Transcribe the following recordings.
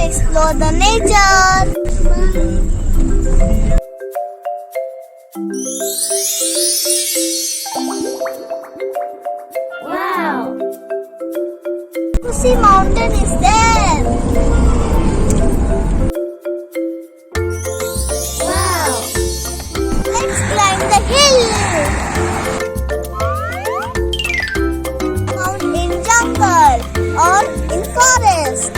explore the nature. Wow! See, mountain is there. Wow! Let's climb the hill. Found in jungle or in forest.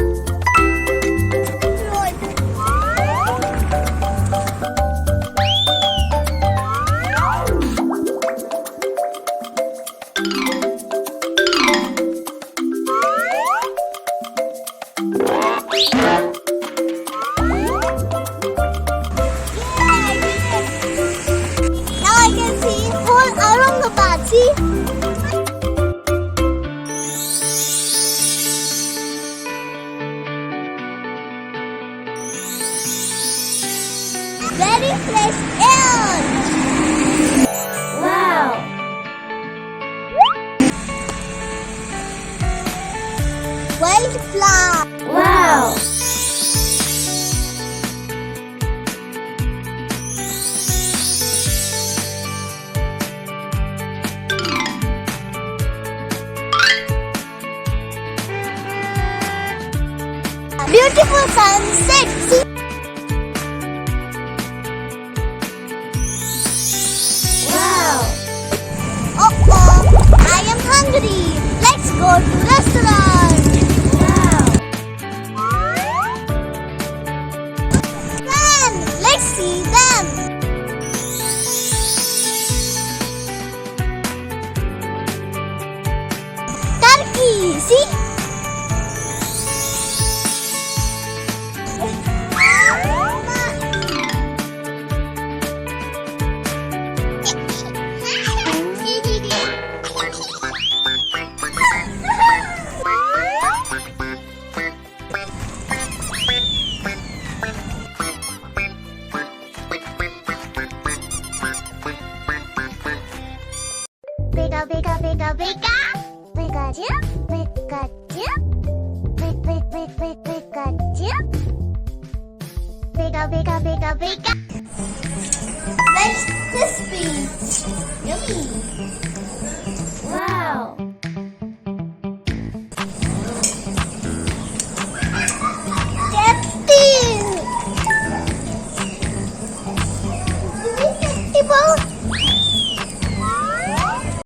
Now I can see whole Aurangabad. See? Very fresh air. Wow. Wildflower. Wow. Beautiful sunset. See? Wow. Oh, I am hungry. Let's go to restaurant. Wow. Then let's see them. Turkey. See? Pika pika pika pika Pikachu Pikachu Pikachu Pika pika pika pika. Let's crispy. Yummy.